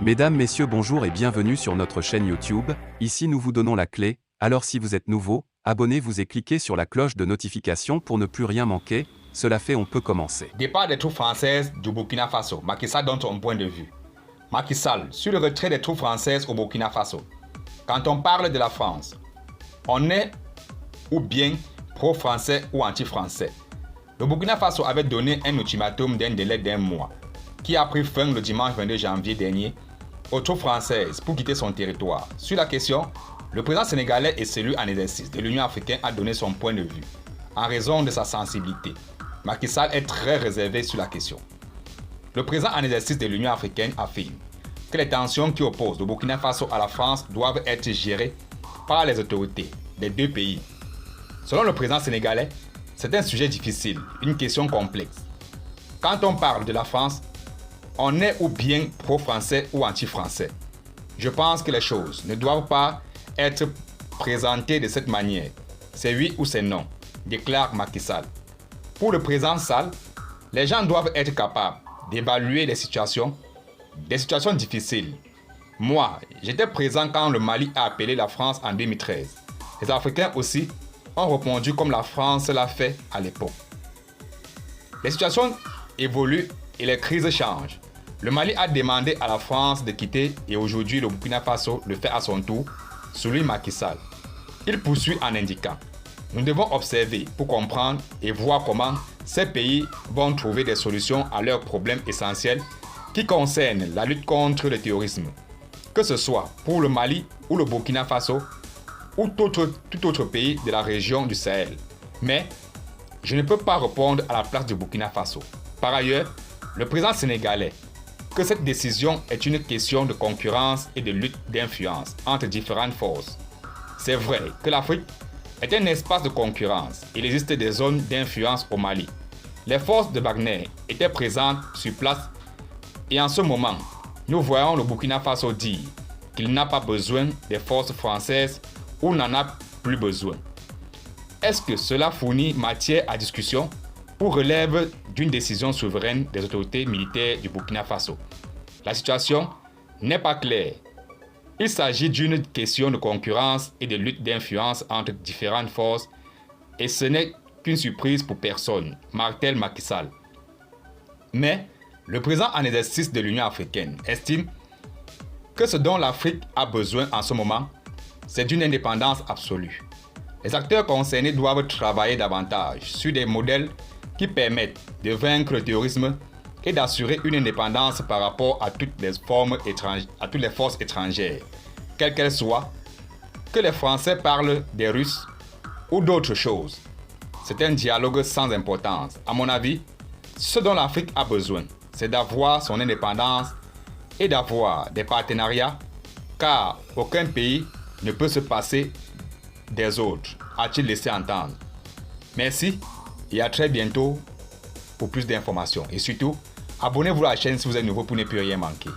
Mesdames, Messieurs, bonjour et bienvenue sur notre chaîne YouTube. Ici nous vous donnons la clé, alors si vous êtes nouveau, abonnez-vous et cliquez sur la cloche de notification pour ne plus rien manquer. Cela fait, on peut commencer. Départ des troupes françaises du Burkina Faso. Macky Sall donne son point de vue. Macky Sall, sur le retrait des troupes françaises au Burkina Faso. Quand on parle de la France, on est ou bien pro-français ou anti-français. Le Burkina Faso avait donné un ultimatum d'un délai d'un mois, qui a pris fin le dimanche 22 janvier dernier aux troupes françaises pour quitter son territoire. Sur la question, le président sénégalais et celui en exercice de l'Union africaine a donné son point de vue, en raison de sa sensibilité. Macky Sall est très réservé sur la question. Le président en exercice de l'Union africaine affirme que les tensions qui opposent le Burkina Faso à la France doivent être gérées par les autorités des deux pays. Selon le président sénégalais, c'est un sujet difficile, une question complexe. Quand on parle de la France, on est ou bien pro-français ou anti-français. Je pense que les choses ne doivent pas être présentées de cette manière. C'est oui ou c'est non, déclare Macky Sall. Pour le président Sall, les gens doivent être capables d'évaluer les situations difficiles. Moi, j'étais présent quand le Mali a appelé la France en 2013. Les Africains aussi ont répondu comme la France l'a fait à l'époque. Les situations évoluent et les crises changent. Le Mali a demandé à la France de quitter et aujourd'hui le Burkina Faso le fait à son tour, souligne Macky Sall. Il poursuit en indiquant: nous devons observer pour comprendre et voir comment ces pays vont trouver des solutions à leurs problèmes essentiels qui concernent la lutte contre le terrorisme, que ce soit pour le Mali ou le Burkina Faso ou tout autre pays de la région du Sahel. Mais je ne peux pas répondre à la place du Burkina Faso. Par ailleurs, le président sénégalais que cette décision est une question de concurrence et de lutte d'influence entre différentes forces. C'est vrai que l'Afrique est un espace de concurrence. Il existe des zones d'influence au Mali. Les forces de Wagner étaient présentes sur place et en ce moment, nous voyons le Burkina Faso dire qu'il n'a pas besoin des forces françaises ou n'en a plus besoin. Est-ce que cela fournit matière à discussion ou relève d'une décision souveraine des autorités militaires du Burkina Faso? La situation n'est pas claire. Il s'agit d'une question de concurrence et de lutte d'influence entre différentes forces et ce n'est qu'une surprise pour personne, martèle Macky Sall. Mais le président en exercice de l'Union africaine estime que ce dont l'Afrique a besoin en ce moment, c'est d'une indépendance absolue. Les acteurs concernés doivent travailler davantage sur des modèles qui permettent de vaincre le terrorisme et d'assurer une indépendance par rapport à toutes les forces étrangères, quelles qu'elles soient, que les Français parlent des Russes ou d'autres choses. C'est un dialogue sans importance. À mon avis, ce dont l'Afrique a besoin, c'est d'avoir son indépendance et d'avoir des partenariats, car aucun pays ne peut se passer des autres, a-t-il laissé entendre. Merci et à très bientôt pour plus d'informations. Et surtout, abonnez-vous à la chaîne si vous êtes nouveau pour ne plus rien manquer.